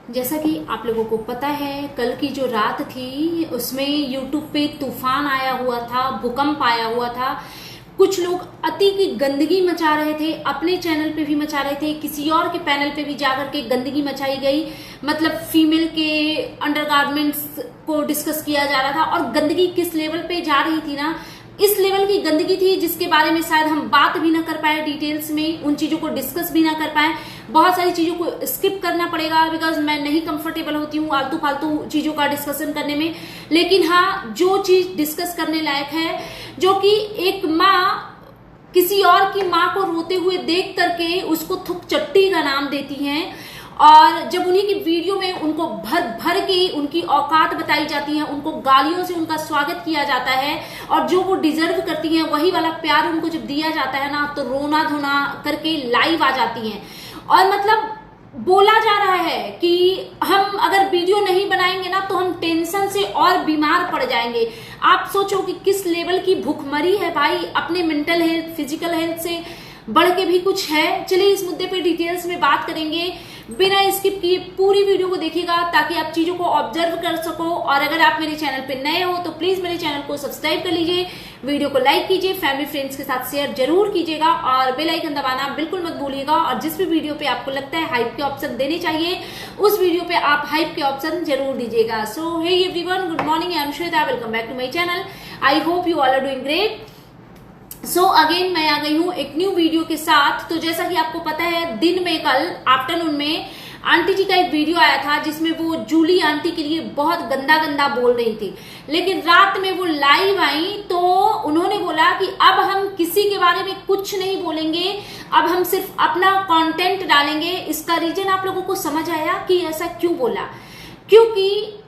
जैसा कि आप लोगों को पता है, कल की जो रात थी उसमें यूट्यूब पे तूफान आया हुआ था, भूकंप आया हुआ था। कुछ लोग अति की गंदगी मचा रहे थे, अपने चैनल पे भी मचा रहे थे, किसी और के पैनल पे भी जाकर के गंदगी मचाई गई। मतलब फीमेल के अंडरगारमेंट्स को डिस्कस किया जा रहा था और गंदगी किस लेवल पे जा रही थी ना, इस लेवल की गंदगी थी जिसके बारे में शायद हम बात भी ना कर पाए डिटेल्स में, उन चीजों को डिस्कस भी ना कर पाए। बहुत सारी चीजों को स्किप करना पड़ेगा बिकॉज मैं नहीं कंफर्टेबल होती हूँ आलतू फालतू चीजों का डिस्कशन करने में। लेकिन हाँ, जो चीज डिस्कस करने लायक है, जो कि एक माँ किसी और की माँ को रोते हुए देख करके उसको थुक चट्टी का नाम देती हैं, और जब उन्हीं की वीडियो में उनको भर भर के उनकी औकात बताई जाती है, उनको गालियों से उनका स्वागत किया जाता है, और जो वो डिजर्व करती हैं वही वाला प्यार उनको जब दिया जाता है ना, तो रोना धोना करके लाइव आ जाती हैं। और मतलब बोला जा रहा है कि हम अगर वीडियो नहीं बनाएंगे ना तो हम टेंशन से और बीमार पड़ जाएंगे। आप सोचो कि किस लेवल की भूखमरी है भाई, अपने मेंटल हेल्थ, फिजिकल हेल्थ से बढ़ के भी कुछ है। चलिए इस मुद्दे पे डिटेल्स में बात करेंगे, बिना स्किप किए पूरी वीडियो को देखिएगा ताकि आप चीजों को ऑब्जर्व कर सको। और अगर आप मेरे चैनल पे नए हो तो प्लीज मेरे चैनल को सब्सक्राइब कर लीजिए, वीडियो को लाइक कीजिए, फैमिली फ्रेंड्स के साथ शेयर जरूर कीजिएगा और बेल आइकन दबाना बिल्कुल मत भूलिएगा। और जिस भी वीडियो पे आपको लगता है हाइप के ऑप्शन देने चाहिए, उस वीडियो पे आप हाइप के ऑप्शन जरूर दीजिएगा। So hey everyone, good morning, I am Shweta, welcome back to my channel. I hope you all are doing great. So again मैं आ गई हूँ एक न्यू वीडियो के साथ। तो जैसा कि आपको पता है, दिन में कल आफ्टरनून में आंटी जी का एक वीडियो आया था जिसमें वो जूली आंटी के लिए बहुत गंदा गंदा बोल रही थी, लेकिन रात में वो लाइव आई तो उन्होंने बोला कि अब हम किसी के बारे में कुछ नहीं बोलेंगे, अब हम सिर्फ अपना कंटेंट डालेंगे। इसका रीजन आप लोगों को समझ आया कि ऐसा क्यों बोला? क्योंकि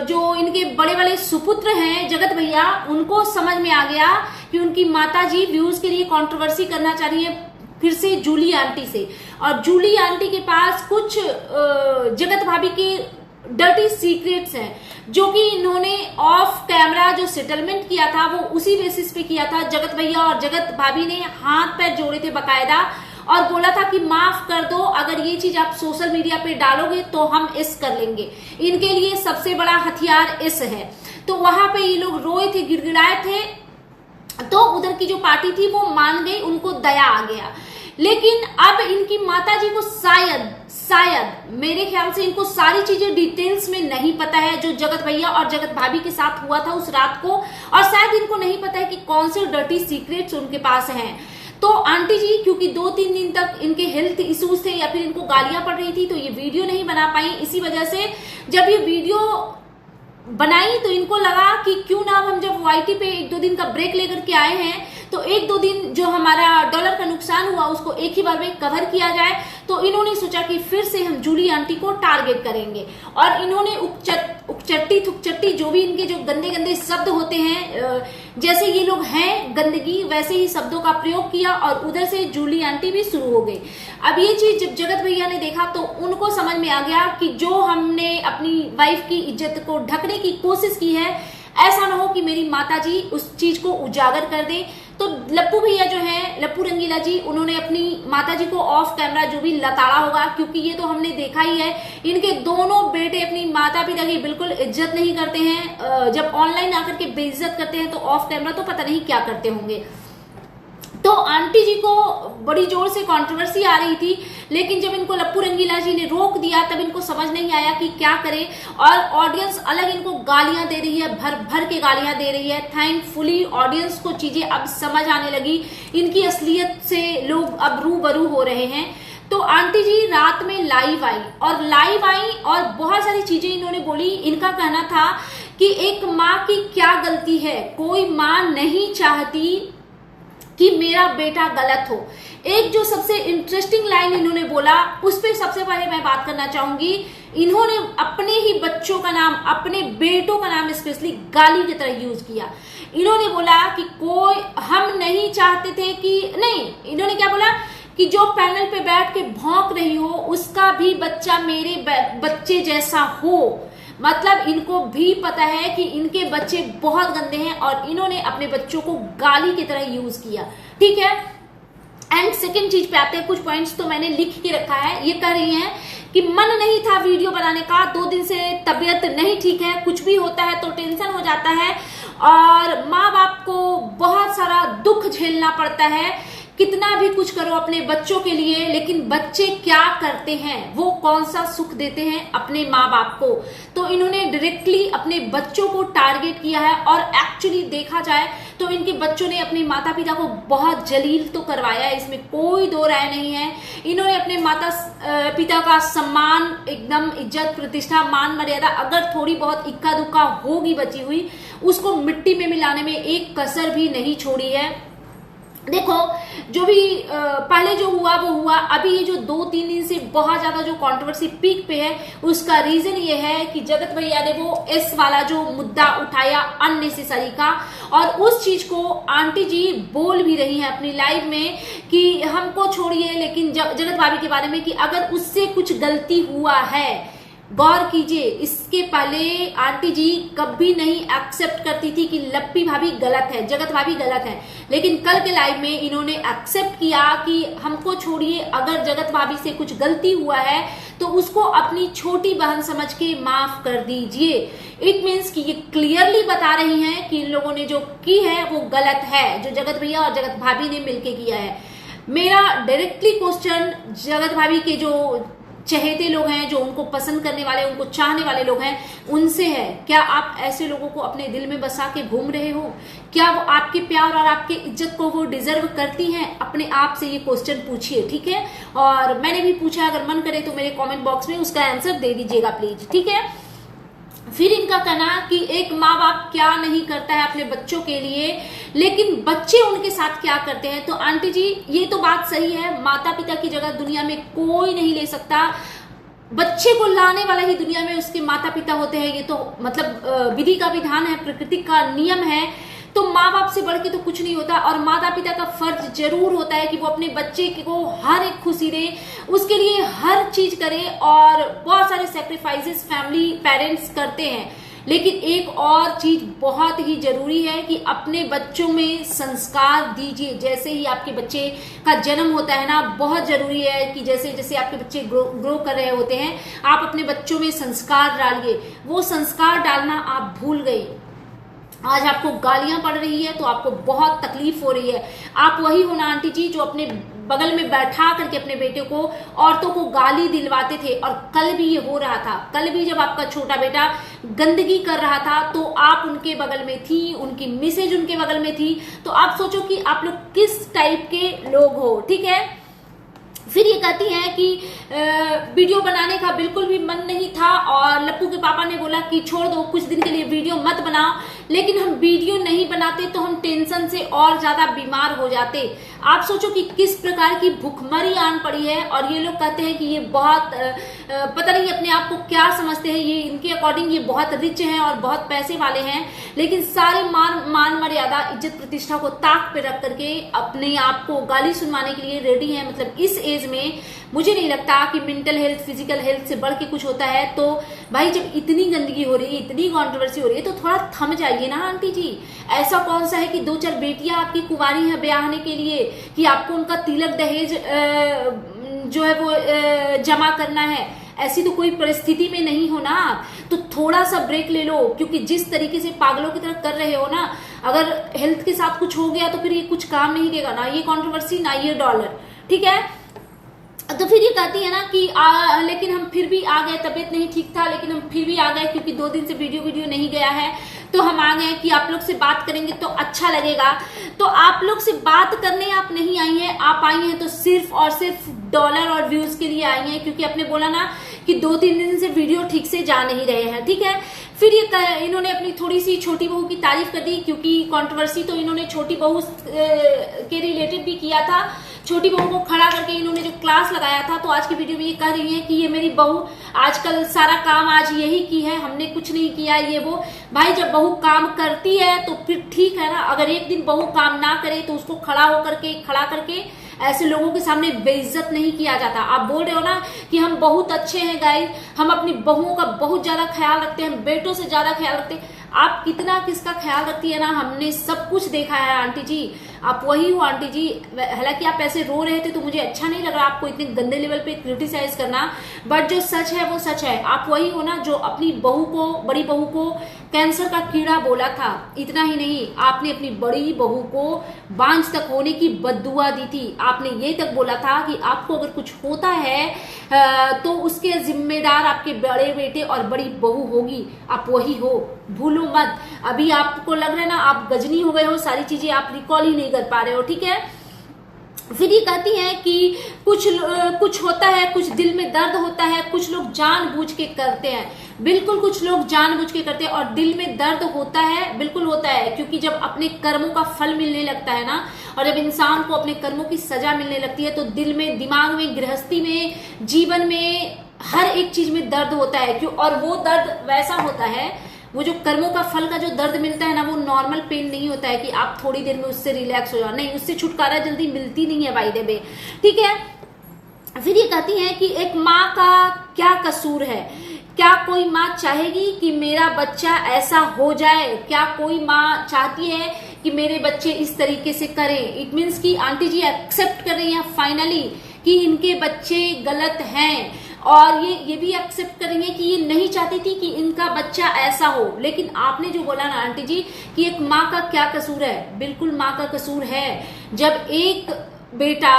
जो इनके बड़े बड़े सुपुत्र हैं जगत भैया, उनको समझ में आ गया कि उनकी माता जी व्यूज के लिए कंट्रोवर्सी करना चाह रही है फिर से जूली आंटी से, और जूली आंटी के पास कुछ जगत भाभी के डर्टी सीक्रेट्स हैं जो कि इन्होंने ऑफ कैमरा जो सेटलमेंट किया था वो उसी बेसिस पे किया था। जगत भैया और जगत भाभी ने हाथ पैर जोड़े थे बकायदा और बोला था कि माफ कर दो, अगर ये चीज आप सोशल मीडिया पे डालोगे तो हम इस कर लेंगे। इनके लिए सबसे बड़ा हथियार इस है। तो वहां पे ये लोग रोए थे, गिड़गिड़ाए थे, तो उधर की जो पार्टी थी वो मान गई, उनको दया आ गया। लेकिन अब इनकी माता जी को शायद मेरे ख्याल से इनको सारी चीजें डिटेल्स में नहीं पता है जो जगत भैया और जगत भाभी के साथ हुआ था उस रात को, और शायद इनको नहीं पता है कि कौन से डर्टी सीक्रेट्स उनके पास हैं। तो आंटी जी क्योंकि 2-3 दिन तक इनके हेल्थ इश्यूज थे या फिर इनको गालियां पड़ रही थी तो ये वीडियो नहीं बना पाई। इसी वजह से जब ये वीडियो बनाई तो इनको लगा कि क्यों ना हम जब वाईटी पे 1-2 दिन का ब्रेक लेकर के आए हैं तो 1-2 दिन जो हमारा डॉलर का नुकसान हुआ उसको एक ही बार में कवर किया जाए। तो इन्होंने सोचा कि फिर से हम जूली आंटी को टारगेट करेंगे, और इन्होंने उकचट्टी थुकचट्टी जो भी इनके जो गंदे गंदे शब्द होते हैं, जैसे ये लोग हैं गंदगी वैसे ही शब्दों का प्रयोग किया और उधर से जूली आंटी भी शुरू हो गई। अब ये चीज जब जगत भैया ने देखा तो उनको समझ में आ गया कि जो हमने अपनी वाइफ की इज्जत को ढकने की कोशिश की है, ऐसा ना हो कि मेरी माता जी उस चीज को उजागर कर दे। तो लप्पू भैया जो है, लप्पू रंगीला जी, उन्होंने अपनी माता जी को ऑफ कैमरा जो भी लताड़ा होगा, क्योंकि ये तो हमने देखा ही है, इनके दोनों बेटे अपनी माता पिता की बिल्कुल इज्जत नहीं करते हैं। जब ऑनलाइन आकर के बेइज्जत करते हैं तो ऑफ कैमरा तो पता नहीं क्या करते होंगे। तो आंटी जी को बड़ी जोर से कंट्रोवर्सी आ रही थी, लेकिन जब इनको लप्पू रंगीला जी ने रोक दिया तब इनको समझ नहीं आया कि क्या करे, और ऑडियंस अलग इनको गालियां दे रही है, भर भर के गालियां दे रही है। थैंकफुली ऑडियंस को चीजें अब समझ आने लगी, इनकी असलियत से लोग अब रूबरू हो रहे हैं। तो आंटी जी रात में लाइव आई और बहुत सारी चीजें इन्होंने बोली। इनका कहना था कि एक माँ की क्या गलती है, कोई माँ नहीं चाहती कि मेरा बेटा गलत हो। एक जो सबसे इंटरेस्टिंग लाइन इन्होंने बोला उस पर सबसे पहले मैं बात करना चाहूंगी। इन्होंने अपने ही बच्चों का नाम, अपने बेटों का नाम स्पेशली गाली की तरह यूज किया। इन्होंने बोला कि कोई हम नहीं चाहते थे कि नहीं, इन्होंने क्या बोला कि जो पैनल पे बैठ के भौंक रही हो उसका भी बच्चा मेरे बच्चे जैसा हो। मतलब इनको भी पता है कि इनके बच्चे बहुत गंदे हैं और इन्होंने अपने बच्चों को गाली की तरह यूज किया। ठीक है, एंड सेकेंड चीज पे आते हैं, कुछ पॉइंट्स तो मैंने लिख के रखा है। ये कह रही हैं कि मन नहीं था वीडियो बनाने का, 2 दिन से तबीयत नहीं ठीक है, कुछ भी होता है तो टेंशन हो जाता है और माँ बाप को बहुत सारा दुख झेलना पड़ता है। कितना भी कुछ करो अपने बच्चों के लिए, लेकिन बच्चे क्या करते हैं, वो कौन सा सुख देते हैं अपने माँ बाप को। तो इन्होंने डायरेक्टली अपने बच्चों को टारगेट किया है और एक्चुअली देखा जाए तो इनके बच्चों ने अपने माता पिता को बहुत जलील तो करवाया है, इसमें कोई दो राय नहीं है। इन्होंने अपने माता पिता का सम्मान, एकदम इज्जत प्रतिष्ठा मान मर्यादा अगर थोड़ी बहुत इक्का दुक्का होगी बची हुई, उसको मिट्टी में मिलाने में एक कसर भी नहीं छोड़ी है। देखो जो भी पहले जो हुआ वो हुआ, अभी ये जो 2-3 दिन से बहुत ज्यादा जो कंट्रोवर्सी पीक पे है उसका रीजन ये है कि जगत भैया ने वो एस वाला जो मुद्दा उठाया अननेसेसरी का, और उस चीज को आंटी जी बोल भी रही हैं अपनी लाइव में कि हमको छोड़िए लेकिन जगत भाभी के बारे में कि अगर उससे कुछ गलती हुआ है, गौर कीजिए, इसके पहले आंटी जी कभी नहीं एक्सेप्ट करती थी कि लप्पी भाभी गलत है, जगत भाभी गलत है, लेकिन कल के लाइव में इन्होंने एक्सेप्ट किया कि हमको छोड़िए, अगर जगत भाभी से कुछ गलती हुआ है तो उसको अपनी छोटी बहन समझ के माफ कर दीजिए। इट मीन्स कि ये क्लियरली बता रही हैं कि इन लोगों ने जो की है वो गलत है, जो जगत भैया और जगत भाभी ने मिलके किया है। मेरा डायरेक्टली क्वेश्चन जगत भाभी के जो चहेते लोग हैं, जो उनको पसंद करने वाले, उनको चाहने वाले लोग हैं, उनसे है, क्या आप ऐसे लोगों को अपने दिल में बसा के घूम रहे हो? क्या वो आपके प्यार और आपके इज्जत को वो डिजर्व करती हैं? अपने आप से ये क्वेश्चन पूछिए, ठीक है। और मैंने भी पूछा, अगर मन करे तो मेरे कमेंट बॉक्स में उसका आंसर दे दीजिएगा प्लीज, ठीक है। फिर इनका कहना कि एक माँ बाप क्या नहीं करता है अपने बच्चों के लिए, लेकिन बच्चे उनके साथ क्या करते हैं। तो आंटी जी ये तो बात सही है, माता पिता की जगह दुनिया में कोई नहीं ले सकता, बच्चे को लाने वाला ही दुनिया में उसके माता पिता होते हैं। ये तो मतलब विधि का विधान है, प्रकृति का नियम है। तो माँ बाप से बढ़ के तो कुछ नहीं होता, और माता पिता का फर्ज जरूर होता है कि वो अपने बच्चे को हर एक खुशी दे, उसके लिए हर चीज करे, और बहुत सारे सेक्रीफाइसेस फैमिली पेरेंट्स करते हैं। लेकिन एक और चीज बहुत ही जरूरी है कि अपने बच्चों में संस्कार दीजिए। जैसे ही आपके बच्चे का जन्म होता है ना, बहुत जरूरी है कि जैसे जैसे आपके बच्चे ग्रो कर रहे होते हैं, आप अपने बच्चों में संस्कार डालिए। वो संस्कार डालना आप भूल गई। आज आपको गालियां पड़ रही है तो आपको बहुत तकलीफ हो रही है। आप वही हो ना आंटी जी जो अपने बगल में बैठा करके अपने बेटे को, औरतों को गाली दिलवाते थे, और कल भी ये हो रहा था। कल भी जब आपका छोटा बेटा गंदगी कर रहा था तो आप उनके बगल में थी, उनकी मिसेज उनके बगल में थी। तो आप सोचो कि आप लोग किस टाइप के लोग हो, ठीक है। फिर ये कहती हैं कि वीडियो बनाने का बिल्कुल भी मन नहीं था, और लप्पू के पापा ने बोला कि छोड़ दो, कुछ दिन के लिए वीडियो मत बनाओ, लेकिन हम वीडियो नहीं बनाते तो हम टेंशन से और ज्यादा बीमार हो जाते। आप सोचो कि किस प्रकार की भुखमरी आन पड़ी है, और ये लोग कहते हैं कि ये बहुत पता नहीं अपने आप को क्या समझते हैं, ये इनके अकॉर्डिंग ये बहुत रिच हैं और बहुत पैसे वाले हैं, लेकिन सारे मान मर्यादा इज्जत प्रतिष्ठा को ताक पे रख करके अपने आप को गाली सुनवाने के लिए रेडी हैं। मतलब इस एज में मुझे नहीं लगता कि मेंटल हेल्थ फिजिकल हेल्थ से बढ़ के कुछ होता है। तो भाई जब इतनी गंदगी हो रही है, इतनी कंट्रोवर्सी हो रही है, तो थोड़ा थम जाइए ना आंटी जी। ऐसा कौन सा है कि 2-4 बेटियां आपकी कुंवारी हैं ब्याहने के लिए कि आपको उनका तिलक दहेज जो है वो जमा करना है? ऐसी तो कोई परिस्थिति में नहीं हो ना। तो थोड़ा सा ब्रेक ले लो, क्योंकि जिस तरीके से पागलों की तरह कर रहे हो ना, अगर हेल्थ के साथ कुछ हो गया तो फिर ये कुछ काम नहीं देगा, ना ये कंट्रोवर्सी ना ये डॉलर, ठीक है। तो फिर ये कहती है ना कि लेकिन हम फिर भी आ गए, तबीयत नहीं ठीक था लेकिन हम फिर भी आ गए, क्योंकि 2 दिन से वीडियो नहीं गया है, तो हम आ गए कि आप लोग से बात करेंगे तो अच्छा लगेगा। तो आप लोग से बात करने आप नहीं आई हैं, आप आई हैं तो सिर्फ और सिर्फ डॉलर और व्यूज के लिए आई हैं, क्योंकि आपने बोला ना कि 2-3 दिन से वीडियो ठीक से जा नहीं रहे हैं, ठीक है। फिर ये इन्होंने अपनी थोड़ी सी छोटी बहू की तारीफ कर दी, क्योंकि कंट्रोवर्सी तो इन्होंने छोटी बहू के रिलेटेड भी किया था। छोटी बहू को खड़ा करके इन्होंने जो क्लास लगाया था, तो आज की वीडियो में ये कह रही है कि ये मेरी बहू आजकल सारा काम आज यही की है, हमने कुछ नहीं किया ये वो। भाई जब बहू काम करती है तो फिर ठीक है ना, अगर एक दिन बहू काम ना करे तो उसको खड़ा करके ऐसे लोगों के सामने बेइज्जत नहीं किया जाता। आप बोल रहे हो ना कि हम बहुत अच्छे हैं गाइस, हम अपनी बहुओं का बहुत ज्यादा ख्याल रखते हैं, बेटों से ज्यादा ख्याल रखते हैं। आप कितना किसका ख्याल रखती है ना, हमने सब कुछ देखा है आंटी जी। आप वही हो आंटी जी। हालांकि आप ऐसे रो रहे थे तो मुझे अच्छा नहीं लग रहा आपको इतने गंदे लेवल पे क्रिटिसाइज करना, बट जो सच है वो सच है। आप वही हो ना जो अपनी बहू को, बड़ी बहू को कैंसर का कीड़ा बोला था। इतना ही नहीं, आपने अपनी बड़ी बहू को बांझ तक होने की बद्दुआ दी थी। आपने ये तक बोला था कि आपको अगर कुछ होता है तो उसके जिम्मेदार आपके बड़े बेटे और बड़ी बहू होगी। आप वही हो, भूलो मत। अभी आपको लग रहा है ना आप गजनी हो गए हो, सारी चीजें आप रिकॉल ही नहीं कर पा रहे हो, ठीक है। फिर ये कहती हैं कि कुछ होता है, कुछ दिल में दर्द होता है, कुछ लोग जानबूझ के करते हैं। बिल्कुल कुछ लोग जानबूझ के करते हैं और दिल में दर्द होता है, बिल्कुल होता है, क्योंकि जब अपने कर्मों का फल मिलने लगता है ना, और जब इंसान को अपने कर्मों की सजा मिलने लगती है तो दिल में, दिमाग में, गृहस्थी में, जीवन में, हर एक चीज में दर्द होता है। क्यों? और वो दर्द वैसा होता है, वो जो कर्मों का फल का जो दर्द मिलता है ना, वो नॉर्मल पेन नहीं होता है कि आप थोड़ी देर में उससे रिलैक्स हो जाओ, नहीं, उससे छुटकारा जल्दी मिलती नहीं है बाय द वे, ठीक है। फिर ये कहती है कि एक माँ का क्या कसूर है? क्या कोई माँ चाहेगी कि मेरा बच्चा ऐसा हो जाए? क्या कोई माँ चाहती है कि मेरे बच्चे इस तरीके से करें? इट मीन्स कि आंटी जी एक्सेप्ट कर रही हैं फाइनली कि इनके बच्चे गलत हैं, और ये भी एक्सेप्ट करेंगे कि ये नहीं चाहती थी कि इनका बच्चा ऐसा हो। लेकिन आपने जो बोला ना आंटी जी कि एक माँ का क्या कसूर है, बिल्कुल माँ का कसूर है। जब एक बेटा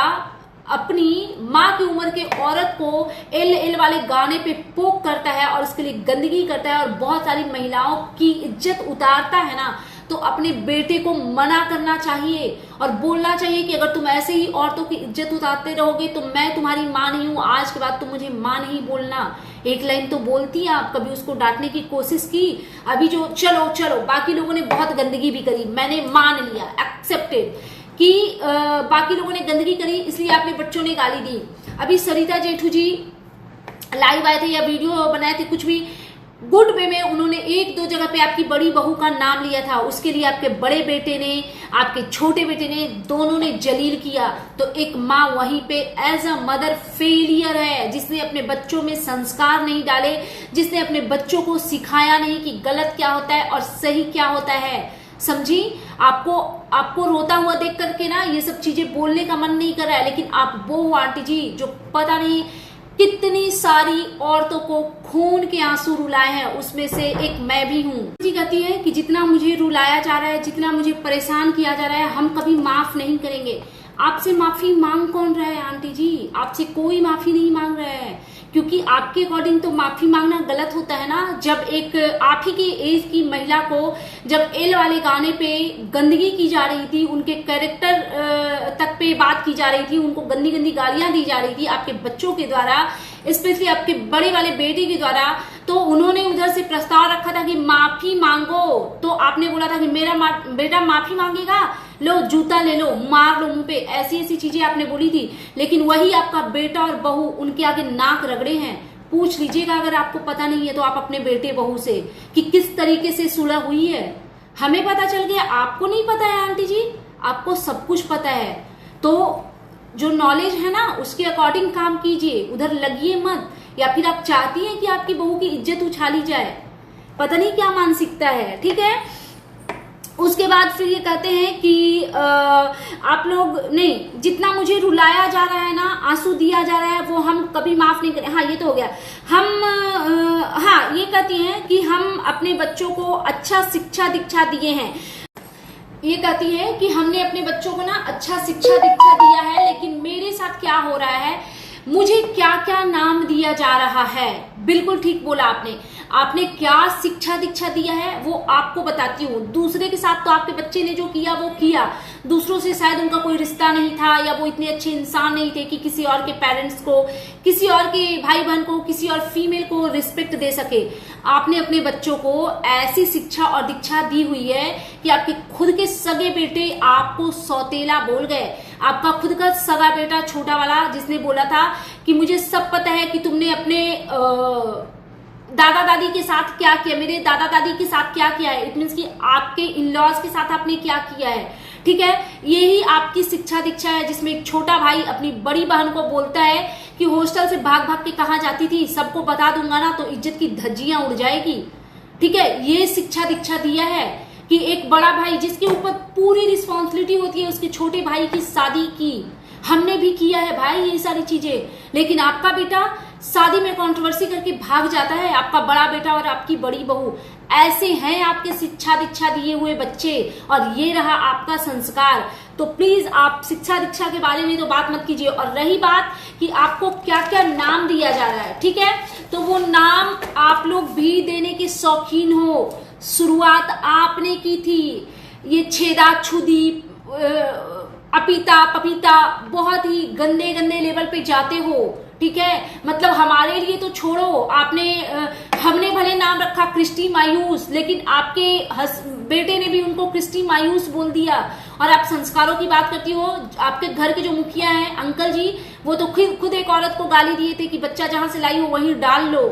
अपनी माँ की उम्र के औरत को एल वाले गाने पे पोक करता है और उसके लिए गंदगी करता है और बहुत सारी महिलाओं की इज्जत उतारता है ना, तो अपने बेटे को मना करना चाहिए और बोलना चाहिए कि अगर तुम ऐसे ही औरतों की इज्जत उतारते रहोगे तो मैं तुम्हारी माँ नहीं हूँ, आज के बाद तुम मुझे माँ नहीं बोलना। एक लाइन तो बोलती है, आप कभी उसको डांटने की कोशिश की? अभी जो चलो बाकी लोगों ने बहुत गंदगी भी करी, मैंने मान लिया, एक्सेप्टेड कि बाकी लोगों ने गंदगी करी, इसलिए आपने बच्चों ने गाली दी। अभी सरिता जेठू जी लाइव आए थे या वीडियो बनाए थे, कुछ भी गुड वे में उन्होंने एक दो जगह पे आपकी बड़ी बहू का नाम लिया था, उसके लिए आपके बड़े बेटे ने, आपके छोटे बेटे ने, दोनों ने जलील किया। तो एक माँ वहीं पे एज अ मदर फेलियर है, जिसने अपने बच्चों में संस्कार नहीं डाले, जिसने अपने बच्चों को सिखाया नहीं कि गलत क्या होता है और सही क्या होता है। समझी? आपको रोता हुआ देख करके ना ये सब चीजें बोलने का मन नहीं कर रहा है, लेकिन आप वो आंटी जी जो पता नहीं कितनी सारी औरतों को खून के आंसू रुलाए हैं, उसमें से एक मैं भी हूँ। जी कहती है कि जितना मुझे रुलाया जा रहा है, जितना मुझे परेशान किया जा रहा है, हम कभी माफ नहीं करेंगे। आपसे माफी मांग कौन रहा है आंटी जी? आपसे कोई माफी नहीं मांग रहा है, क्योंकि आपके अकॉर्डिंग तो माफी मांगना गलत होता है ना। जब एक आप ही की एज की महिला को जब एल वाले गाने पे गंदगी की जा रही थी, उनके कैरेक्टर तक पे बात की जा रही थी, उनको गंदी गंदी गालियां दी जा रही थी आपके बच्चों के द्वारा, स्पेशली आपके बड़े वाले बेटे के द्वारा, तो उन्होंने उधर से प्रस्ताव रखा था कि माफी मांगो। तो आपने बोला था कि मेरा बेटा माफी मांगेगा, लो जूता ले लो, मार लो मुंह पे, ऐसी ऐसी चीजें आपने बोली थी। लेकिन वही आपका बेटा और बहू उनके आगे नाक रगड़े हैं। पूछ लीजिएगा अगर आपको पता नहीं है तो आप अपने बेटे बहू से कि किस तरीके से सुलह हुई है। हमें पता चल गया, आपको नहीं पता है आंटी जी? आपको सब कुछ पता है। तो जो नॉलेज है ना उसके अकॉर्डिंग काम कीजिए, उधर लगिए मत। या फिर आप चाहती हैं कि आपकी बहू की इज्जत उछाली जाए, पता नहीं क्या मानसिकता है, ठीक है। उसके बाद फिर ये कहते हैं कि आप लोग नहीं, जितना मुझे रुलाया जा रहा है ना, आंसू दिया जा रहा है, वो हम कभी माफ नहीं करें। हाँ, ये तो हो गया। हाँ, ये कहती हैं कि हम अपने बच्चों को अच्छा शिक्षा दीक्षा दिए हैं। ये कहती है कि हमने अपने बच्चों को ना अच्छा शिक्षा दीक्षा दिया है, लेकिन मेरे साथ क्या हो रहा है, मुझे क्या क्या नाम दिया जा रहा है। बिल्कुल ठीक बोला आपने क्या शिक्षा दीक्षा दिया है वो आपको बताती हूँ। दूसरे के साथ तो आपके बच्चे ने जो किया वो किया, दूसरों से शायद उनका कोई रिश्ता नहीं था, या वो इतने अच्छे इंसान नहीं थे कि किसी और के पेरेंट्स को, किसी और के भाई बहन को, किसी और फीमेल को रिस्पेक्ट दे सके। आपने अपने बच्चों को ऐसी शिक्षा और दीक्षा दी हुई है कि आपके खुद के सगे बेटे आपको सौतेला बोल गए। आपका खुद का सगा बेटा छोटा वाला जिसने बोला था कि मुझे सब पता है कि तुमने अपने दादा दादी के साथ क्या किया, मेरे दादा दादी के साथ क्या किया है। इट मीन्स कि आपके इन लॉज के साथ आपने क्या किया है, ठीक है। यही आपकी शिक्षा दीक्षा है, जिसमें एक छोटा भाई अपनी बड़ी बहन को बोलता है कि हॉस्टल से भाग भाग के कहाँ जाती थी, सबको बता दूंगा ना तो इज्जत की धज्जियां उड़ जाएगी, ठीक है। ये शिक्षा दीक्षा दिया है। कि एक बड़ा भाई जिसके ऊपर पूरी रिस्पॉन्सिबिलिटी होती है उसके छोटे भाई की शादी की, हमने भी किया है भाई ये सारी चीजें, लेकिन आपका बेटा शादी में कंट्रोवर्सी करके भाग जाता है, आपका बड़ा बेटा और आपकी बड़ी बहू। ऐसे हैं आपके शिक्षा दीक्षा दिए हुए बच्चे, और ये रहा आपका संस्कार। तो प्लीज आप शिक्षा दीक्षा के बारे में तो बात मत कीजिए। और रही बात कि आपको क्या क्या नाम दिया जा रहा है, ठीक है, तो वो नाम आप लोग भी देने के शौकीन हो। शुरुआत आपने की थी, ये छेदा छुदी अपिता पपीता बहुत ही गंदे गंदे लेवल पे जाते हो, ठीक है। मतलब हमारे लिए तो छोड़ो, आपने हमने भले नाम रखा क्रिस्टी मायूस, लेकिन आपके बेटे ने भी उनको क्रिस्टी मायूस बोल दिया। और आप संस्कारों की बात करती हो, आपके घर के जो मुखिया हैं अंकल जी, वो तो खुद एक औरत को गाली दिए थे कि बच्चा जहां से लाई हो वहीं डाल लो।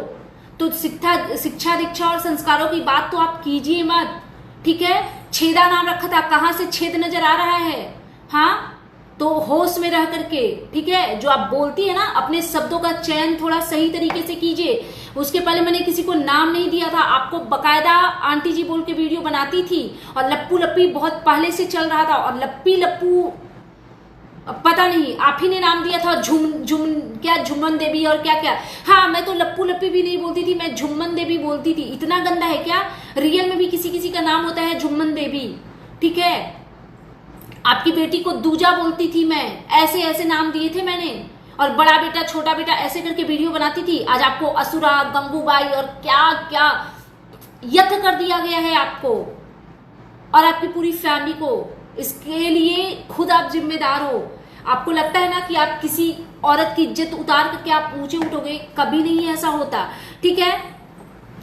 तो शिक्षा दीक्षा और संस्कारों की बात तो आप कीजिए मत, ठीक है। छेदा नाम रखा था, कहां से छेद नजर आ रहा है? हाँ, तो होश में रह करके, ठीक है, जो आप बोलती है ना, अपने शब्दों का चयन थोड़ा सही तरीके से कीजिए। उसके पहले मैंने किसी को नाम नहीं दिया था, आपको बकायदा आंटी जी बोल के वीडियो बनाती थी, और लप्पू लप्पी बहुत पहले से चल रहा था, और लप्पी लप्पू पता नहीं आप ही ने नाम दिया था, झुम्मन देवी और क्या क्या। हाँ, मैं तो लप्पू लप्पी भी नहीं बोलती थी, मैं झुम्मन देवी बोलती थी। इतना गंदा है क्या? रियल में भी किसी किसी का नाम होता है झुम्मन देवी, ठीक है। आपकी बेटी को दूजा बोलती थी मैं, ऐसे ऐसे नाम दिए थे मैंने, और बड़ा बेटा छोटा बेटा ऐसे करके वीडियो बनाती थी। आज आपको असुरा, गंगूबाई और क्या क्या यथ कर दिया गया है आपको और आपकी पूरी फैमिली को। इसके लिए खुद आप जिम्मेदार हो। आपको लगता है ना कि आप किसी औरत की इज्जत उतार करके आप ऊंचे उठोगे, कभी नहीं ऐसा होता, ठीक है।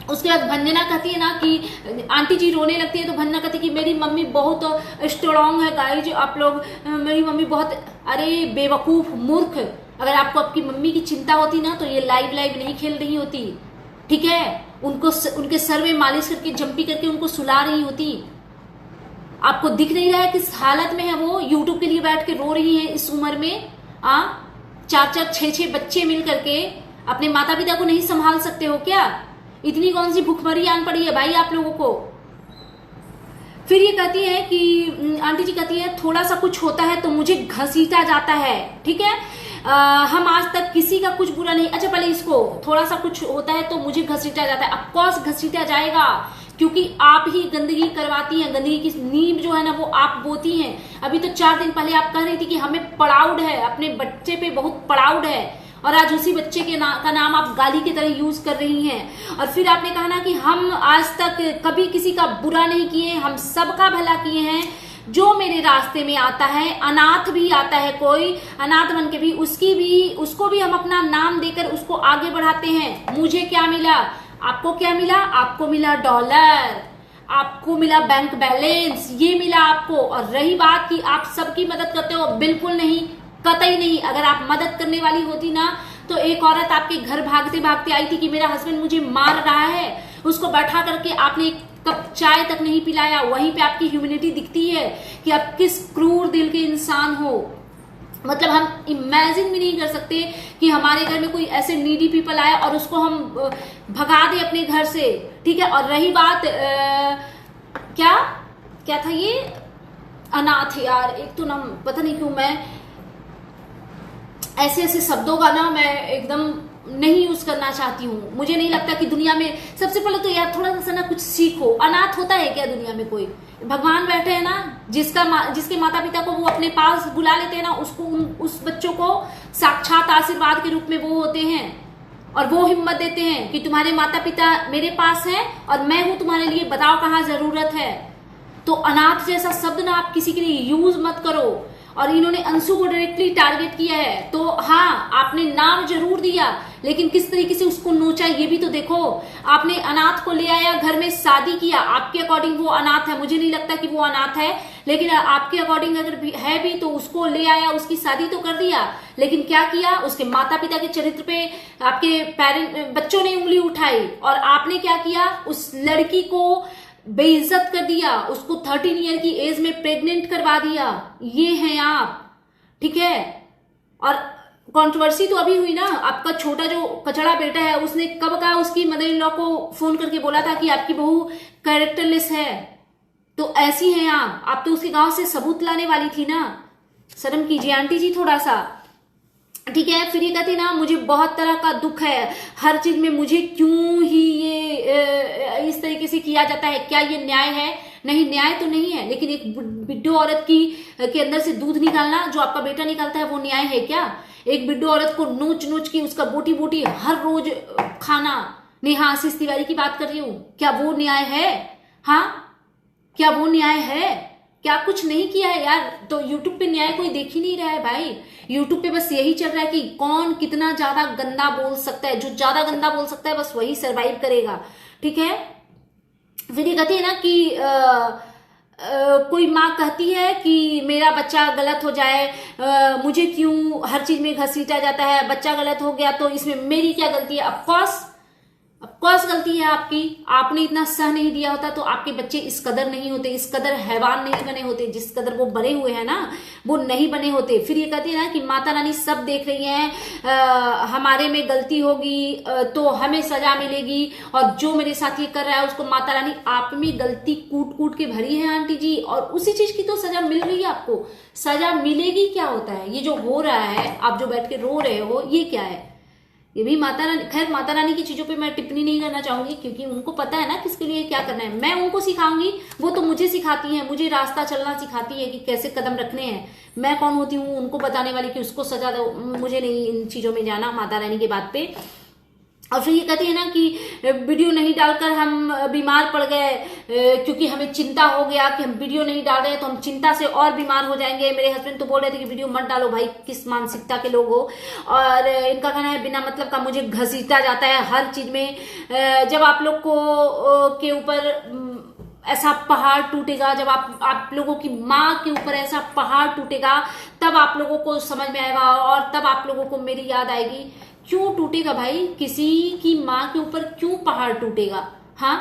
उसके बाद भंजना कहती है ना कि आंटी जी रोने लगती है, तो भंजना कहती है कि मेरी मम्मी बहुत स्ट्रॉन्ग है गाइज, आप लोग, मेरी मम्मी बहुत। अरे बेवकूफ मूर्ख, अगर आपको आपकी मम्मी की चिंता होती ना तो ये लाइव नहीं खेल रही होती, ठीक है। उनको उनके सर में मालिश करके जंपी करके उनको सुला रही होती। आपको दिख नहीं रहा है किस हालत में है वो? यूट्यूब के लिए बैठ के रो रही है इस उम्र में। 4-4 6-6 बच्चे मिल करके अपने माता पिता को नहीं संभाल सकते हो क्या? इतनी कौन सी भूखमरी आन पड़ी है भाई आप लोगों को? फिर ये कहती है कि आंटी जी कहती है थोड़ा सा कुछ होता है तो मुझे घसीटा जाता है, ठीक है। हम आज तक किसी का कुछ बुरा नहीं। अच्छा, पहले इसको, थोड़ा सा कुछ होता है तो मुझे घसीटा जाता है। ऑफकोर्स घसीटा जाएगा, क्योंकि आप ही गंदगी करवाती हैं। गंदगी की नींव जो है ना वो आप बोती हैं। अभी तो 4 दिन पहले आप कह रही थी कि हमें प्राउड है, अपने बच्चे पे बहुत प्राउड है, और आज उसी बच्चे के का नाम आप गाली की तरह यूज कर रही हैं। और फिर आपने कहा ना कि हम आज तक कभी किसी का बुरा नहीं किए, हम सबका भला किए हैं। जो मेरे रास्ते में आता है, अनाथ भी आता है कोई, अनाथ बन के भी उसको भी हम अपना नाम देकर उसको आगे बढ़ाते हैं। मुझे क्या मिला? आपको क्या मिला? आपको मिला डॉलर, आपको मिला बैंक बैलेंस, ये मिला आपको। और रही बात कि आप सबकी मदद करते हो, बिल्कुल नहीं, कतई नहीं। अगर आप मदद करने वाली होती ना तो एक औरत आपके घर भागते भागते आई थी कि मेरा हस्बैंड मुझे मार रहा है, उसको बैठा करके आपने एक कप चाय तक नहीं पिलाया। वहीं पे आपकी ह्यूमैनिटी दिखती है कि आप किस क्रूर दिल के इंसान हो। मतलब हम इमेजिन भी नहीं कर सकते कि हमारे घर में कोई ऐसे नीडी पीपल आए और उसको हम भगा दे अपने घर से, ठीक है। और रही बात क्या था ये अनाथ, यार एक तो ना पता नहीं क्यों मैं ऐसे शब्दों का ना मैं एकदम नहीं यूज करना चाहती हूँ। मुझे नहीं लगता कि दुनिया में, सबसे पहले तो यार थोड़ा सा ना कुछ सीखो। अनाथ होता है क्या दुनिया में कोई? भगवान बैठे हैं ना, जिसके माता पिता को वो अपने पास बुला लेते हैं ना, उस बच्चों को साक्षात आशीर्वाद के रूप में वो होते हैं, और वो हिम्मत देते हैं कि तुम्हारे माता पिता मेरे पास हैं और मैं हूं तुम्हारे लिए, बताओ कहाँ जरूरत है। तो अनाथ जैसा शब्द ना आप किसी के लिए यूज मत करो। और इन्होंने अंशु को डायरेक्टली टारगेट किया है, तो हाँ आपने नाम जरूर दिया, लेकिन किस तरीके से उसको नोचा ये भी तो देखो। आपने अनाथ को ले आया, घर में शादी किया, आपके अकॉर्डिंग वो अनाथ है, मुझे नहीं लगता कि वो अनाथ है, लेकिन आपके अकॉर्डिंग अगर है भी तो उसको ले आया, उसकी शादी तो कर दिया, लेकिन क्या किया? उसके माता पिता के चरित्र पे आपके बच्चों ने उंगली उठाई, और आपने क्या किया? उस लड़की को बेइज्जत कर दिया, उसको 13 ईयर की एज में प्रेग्नेंट करवा दिया। ये हैं आप, ठीक है। और कंट्रोवर्सी तो अभी हुई ना, आपका छोटा जो कचड़ा बेटा है उसने कब कहा, उसकी मदर इन लॉ को फोन करके बोला था कि आपकी बहू कैरेक्टरलेस है, तो ऐसी हैं आप तो उसके गांव से सबूत लाने वाली थी ना, शर्म कीजिए आंटी जी थोड़ा सा, ठीक है। फिर ये कहती ना मुझे बहुत तरह का दुख है, हर चीज में मुझे क्यों ही ये इस तरीके से किया जाता है, क्या ये न्याय है? नहीं, न्याय तो नहीं है, लेकिन एक बिड्डू औरत की के अंदर से दूध निकालना जो आपका बेटा निकालता है वो न्याय है क्या? एक बिड्डू औरत को नोच नोच की उसका बोटी बोटी हर रोज खाना, नेहा आशीष तिवारी की बात कर रही हूं, क्या वो न्याय है? हाँ, क्या वो न्याय है? क्या कुछ नहीं किया है यार। तो यूट्यूब पे न्याय कोई देख ही नहीं रहा है भाई, यूट्यूब पे बस यही चल रहा है कि कौन कितना ज्यादा गंदा बोल सकता है, जो ज्यादा गंदा बोल सकता है बस वही सरवाइव करेगा, ठीक है। फिर ये कहती है ना कि कोई माँ कहती है कि मेरा बच्चा गलत हो जाए, मुझे क्यों हर चीज में घसीटा जाता है, बच्चा गलत हो गया तो इसमें मेरी क्या गलती है? ऑफकोर्स गलती है आपकी, आपने इतना सह नहीं दिया होता तो आपके बच्चे इस कदर नहीं होते, इस कदर हैवान नहीं बने होते, जिस कदर वो बने हुए हैं ना वो नहीं बने होते। फिर ये कहती है ना कि माता रानी सब देख रही हैं, हमारे में गलती होगी तो हमें सजा मिलेगी, और जो मेरे साथ ये कर रहा है उसको माता रानी आप में गलती कूट कूट के भरी है आंटी जी, और उसी चीज की तो सजा मिल रही है आपको। सजा मिलेगी क्या होता है? ये जो हो रहा है, आप जो बैठ के रो रहे हो, ये क्या है? ये भी माता रानी, खैर माता रानी की चीजों पे मैं टिप्पणी नहीं करना चाहूंगी क्योंकि उनको पता है ना किसके लिए क्या करना है। मैं उनको सिखाऊंगी, वो तो मुझे सिखाती है, मुझे रास्ता चलना सिखाती है कि कैसे कदम रखने हैं। मैं कौन होती हूँ उनको बताने वाली कि उसको सजा दो? मुझे नहीं इन चीजों में जाना माता रानी की बात पे। और फिर ये कहती है ना कि वीडियो नहीं डालकर हम बीमार पड़ गए क्योंकि हमें चिंता हो गया कि हम वीडियो नहीं डाल रहे हैं तो हम चिंता से और बीमार हो जाएंगे। मेरे हस्बैंड तो बोल रहे थे कि वीडियो मत डालो। भाई किस मानसिकता के लोग हो। और इनका कहना है बिना मतलब का मुझे घसीटा जाता है हर चीज में। जब आप लोग को के ऊपर ऐसा पहाड़ टूटेगा, जब आप लोगों की माँ के ऊपर ऐसा पहाड़ टूटेगा तब आप लोगों को समझ में आएगा और तब आप लोगों को मेरी याद आएगी। क्यों टूटेगा भाई? किसी की माँ के ऊपर क्यों पहाड़ टूटेगा? हाँ,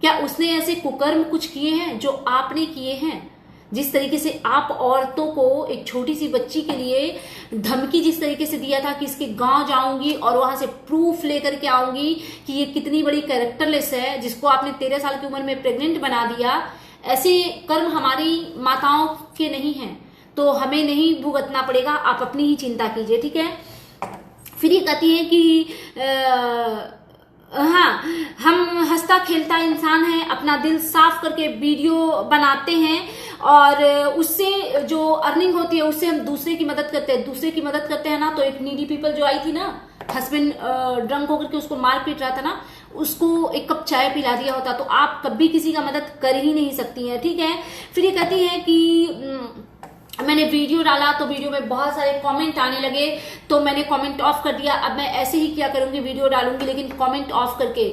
क्या उसने ऐसे कुकर्म कुछ किए हैं जो आपने किए हैं? जिस तरीके से आप औरतों को एक छोटी सी बच्ची के लिए धमकी जिस तरीके से दिया था कि इसके गांव जाऊंगी और वहां से प्रूफ लेकर के आऊंगी कि ये कितनी बड़ी कैरेक्टरलेस है, जिसको आपने 13 साल की उम्र में प्रेग्नेंट बना दिया। ऐसे कर्म हमारी माताओं के नहीं हैं तो हमें नहीं भुगतना पड़ेगा। आप अपनी ही चिंता कीजिए, ठीक है। फिर ये कहती है कि हाँ, हम हंसता खेलता इंसान है, अपना दिल साफ करके वीडियो बनाते हैं और उससे जो अर्निंग होती है उससे हम दूसरे की मदद करते हैं। दूसरे की मदद करते हैं ना, तो एक नीडी पीपल जो आई थी ना, हस्बैंड ड्रंक होकर के उसको मार पीट रहा था ना, उसको एक कप चाय पिला दिया होता तो आप कभी किसी का मदद कर ही नहीं सकती हैं, ठीक है। फिर ये कहती है कि मैंने वीडियो डाला तो वीडियो में बहुत सारे कमेंट आने लगे तो मैंने कमेंट ऑफ कर दिया। अब मैं ऐसे ही क्या करूंगी, वीडियो डालूंगी लेकिन कमेंट ऑफ करके।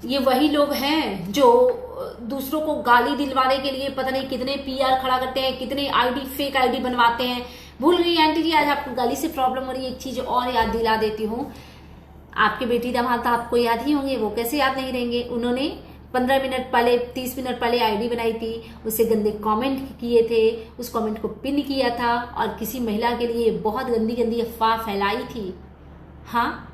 ये वही लोग हैं जो दूसरों को गाली दिलवाने के लिए पता नहीं कितने पीआर खड़ा करते हैं, कितने आईडी फेक आईडी बनवाते हैं। भूल गई आंटी जी, आज आपको गाली से प्रॉब्लम हो रही है। एक चीज और याद दिला देती हूँ, आपके बेटी दामाद आपको याद ही होंगे, वो कैसे याद नहीं रहेंगे। उन्होंने 15 मिनट पहले 30 मिनट पहले आईडी बनाई थी, उससे गंदे कमेंट किए थे, उस कमेंट को पिन किया था और किसी महिला के लिए बहुत गंदी गंदी अफवाह फैलाई थी। हाँ,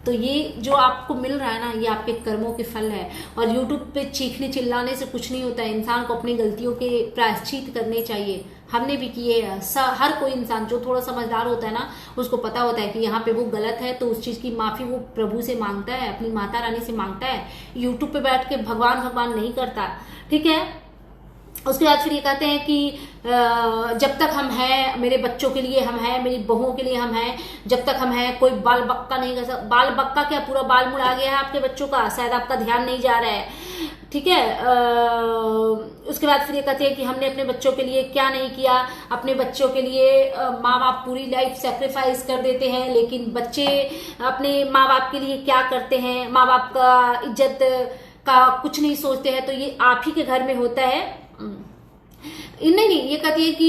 तो ये जो आपको मिल रहा है ना, ये आपके कर्मों के फल है। और यूट्यूब पे चीखने चिल्लाने से कुछ नहीं होता है। इंसान को अपनी गलतियों के प्रायश्चित करने चाहिए। हमने भी किए। हर कोई इंसान जो थोड़ा समझदार होता है ना, उसको पता होता है कि यहाँ पे वो गलत है तो उस चीज की माफी वो प्रभु से मांगता है, अपनी माता रानी से मांगता है। यूट्यूब पे बैठ के भगवान भगवान नहीं करता, ठीक है। उसके बाद फिर ये कहते हैं कि जब तक हम हैं, मेरे बच्चों के लिए हम हैं, मेरी बहुओं के लिए हम हैं, जब तक हम हैं कोई बाल बक्का नहीं कर सकता। बाल बक्का क्या, पूरा बाल मुड़ा गया है आपके बच्चों का, शायद आपका ध्यान नहीं जा रहा है, ठीक है। उसके बाद फिर ये कहते हैं कि हमने अपने बच्चों के लिए क्या नहीं किया। अपने बच्चों के लिए माँ बाप पूरी लाइफ सेक्रीफाइस कर देते हैं, लेकिन बच्चे अपने माँ बाप के लिए क्या करते हैं, माँ बाप का इज्जत का कुछ नहीं सोचते हैं। तो ये आप ही के घर में होता है। नहीं, ये कहती है कि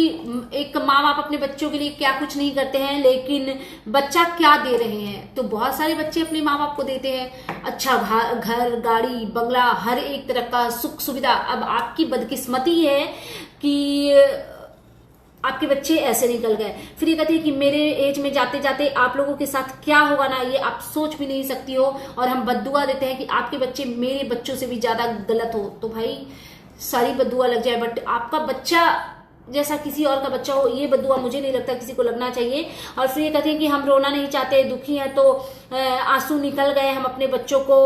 एक माँ बाप अपने बच्चों के लिए क्या कुछ नहीं करते हैं, लेकिन बच्चा क्या दे रहे हैं। तो बहुत सारे बच्चे अपने माँ बाप को देते हैं अच्छा घर, गाड़ी, बंगला, हर एक तरह का सुख सुविधा। अब आपकी बदकिस्मती है कि आपके बच्चे ऐसे निकल गए। फिर ये कहती है कि मेरे एज में जाते जाते आप लोगों के साथ क्या होगा ना, ये आप सोच भी नहीं सकती हो। और हम बद्दुआ देते हैं कि आपके बच्चे मेरे बच्चों से भी ज्यादा गलत हो। तो भाई सारी बददुआ लग जाए, बट आपका बच्चा जैसा किसी और का बच्चा हो, ये बददुआ मुझे नहीं लगता किसी को लगना चाहिए। और फिर ये कहते हैं कि हम रोना नहीं चाहते, दुखी हैं तो आंसू निकल गए, हम अपने बच्चों को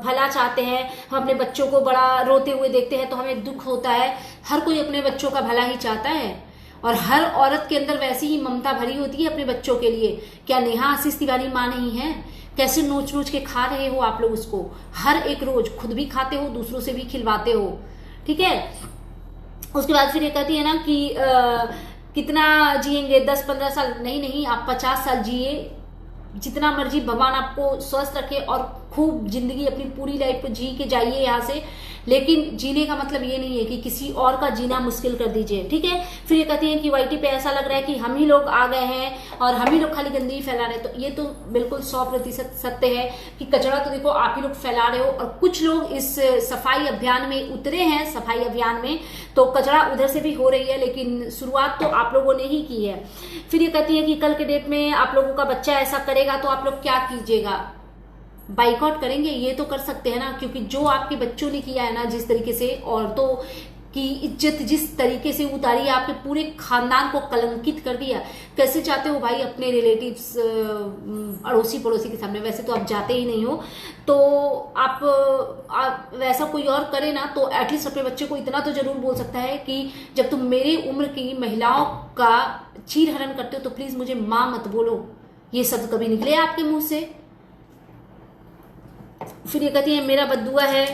भला चाहते हैं, हम अपने बच्चों को बड़ा रोते हुए देखते हैं तो हमें दुख होता है। हर कोई अपने बच्चों का भला ही चाहता है और हर औरत के अंदर वैसी ही ममता भरी होती है अपने बच्चों के लिए। क्या नेहा आशीष तिवारी माँ नहीं है? कैसे नोच नोच के खा रहे हो आप लोग उसको, हर एक रोज खुद भी खाते हो, दूसरों से भी खिलवाते हो, ठीक है। उसके बाद फिर ये कहती है ना कि कितना जिएंगे, 10-15 साल, नहीं, आप 50 साल जिए, जितना मर्जी, भगवान आपको स्वस्थ रखे और खूब जिंदगी अपनी पूरी लाइफ जी के जाइए यहाँ से। लेकिन जीने का मतलब ये नहीं है कि किसी और का जीना मुश्किल कर दीजिए, ठीक है। फिर ये कहती हैं कि वाईटी पे ऐसा लग रहा है कि हम ही लोग आ गए हैं और हम ही लोग खाली गंदगी फैला रहे हैं। तो ये तो बिल्कुल 100% सत्य है कि कचरा तो देखो आप ही लोग फैला रहे हो और कुछ लोग इस सफाई अभियान में उतरे हैं, सफाई अभियान में, तो कचरा उधर से भी हो रही है, लेकिन शुरुआत तो आप लोगों ने ही की है। फिर ये कहती है कि कल के डेट में आप लोगों का बच्चा ऐसा करेगा तो आप लोग क्या कीजिएगा? बाइकआउट करेंगे? ये तो कर सकते हैं ना, क्योंकि जो आपके बच्चों ने किया है ना, जिस तरीके से औरतों की इज्जत जिस तरीके से उतारी है, आपके पूरे खानदान को कलंकित कर दिया, कैसे चाहते हो भाई अपने रिलेटिव्स, अड़ोसी पड़ोसी के सामने? वैसे तो आप जाते ही नहीं हो, तो आप वैसा कोई और करे ना तो एटलीस्ट अपने बच्चे को इतना तो जरूर बोल सकता है कि जब तुम मेरी उम्र की महिलाओं का चीरहरण करते हो तो प्लीज मुझे माँ मत बोलो। ये शब्द कभी निकले आपके मुंह से? फिर ये कहती है मेरा बद्दुआ है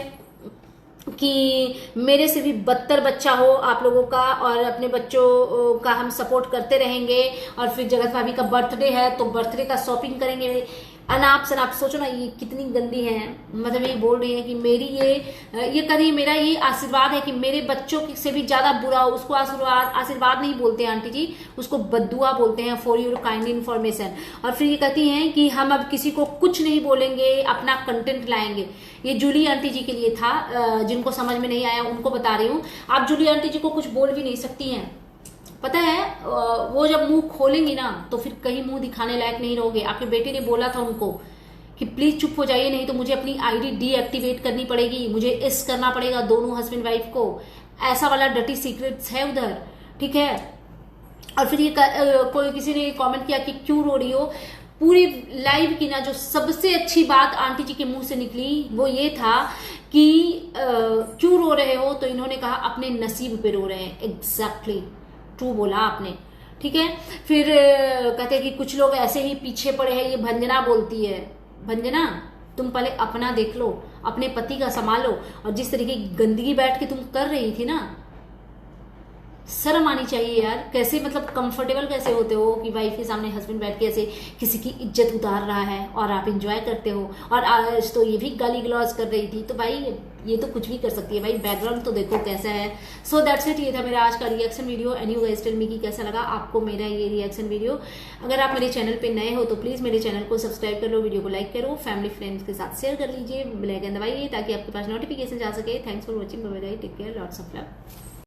कि मेरे से भी बदतर बच्चा हो आप लोगों का, और अपने बच्चों का हम सपोर्ट करते रहेंगे। और फिर जगत भाभी का बर्थडे है तो बर्थडे का शॉपिंग करेंगे। अनाप शनाप, सोचो ना ये कितनी गंदी है। मतलब ये बोल रही है कि मेरी ये करिए, मेरा ये आशीर्वाद है कि मेरे बच्चों से भी ज्यादा बुरा हो। उसको आशीर्वाद नहीं बोलते हैं आंटी जी, उसको बद्दुआ बोलते हैं, फॉर योर काइंड इन्फॉर्मेशन। और फिर ये कहती हैं कि हम अब किसी को कुछ नहीं बोलेंगे, अपना कंटेंट लाएंगे। ये जूली आंटी जी के लिए था, जिनको समझ में नहीं आया उनको बता रही हूँ। आप जूली आंटी जी को कुछ बोल भी नहीं सकती हैं, पता है। वो जब मुंह खोलेंगी ना तो फिर कहीं मुंह दिखाने लायक नहीं रहोगे। आपके बेटे ने बोला था उनको कि प्लीज चुप हो जाइए, नहीं तो मुझे अपनी आईडी डीएक्टिवेट करनी पड़ेगी, मुझे एस करना पड़ेगा दोनों हस्बैंड वाइफ को। ऐसा वाला डर्टी सीक्रेट्स है उधर, ठीक है। और फिर ये कोई किसी ने कमेंट किया कि क्यों रो रही हो। पूरी लाइव की ना जो सबसे अच्छी बात आंटी जी के मुंह से निकली वो ये था कि क्यों रो रहे हो, तो इन्होंने कहा अपने नसीब पे रो रहे हैं। एग्जैक्टली ट्रू बोला आपने, ठीक है। फिर कहते हैं कि कुछ लोग ऐसे ही पीछे पड़े हैं। ये भंजना बोलती है, भंजना तुम पहले अपना देख लो, अपने पति का संभालो। और जिस तरीके की गंदगी बैठ के तुम कर रही थी ना, शर्म आनी चाहिए यार। कैसे मतलब कंफर्टेबल कैसे होते हो कि वाइफ के सामने हस्बैंड बैठ के ऐसे किसी की इज्जत उतार रहा है और आप एंजॉय करते हो। और आज तो ये भी गाली गलौज कर रही थी, तो भाई ये तो कुछ भी कर सकती है भाई, बैकग्राउंड तो देखो कैसा है। सो दैट्स इट, ये था मेरा आज का reaction video. And you guys tell me कि कैसा लगा आपको मेरा ये रिएक्शन वीडियो। अगर आप मेरे चैनल पे नए हो तो प्लीज मेरे चैनल को सब्सक्राइब कर लो, वीडियो को लाइक करो, फैमिली फ्रेंड्स के साथ शेयर कर लीजिए, बेल आइकन दबाइए ताकि आपके पास नोटिफिकेशन जा सके। Thanks for watching, bye bye, take care, lots of love.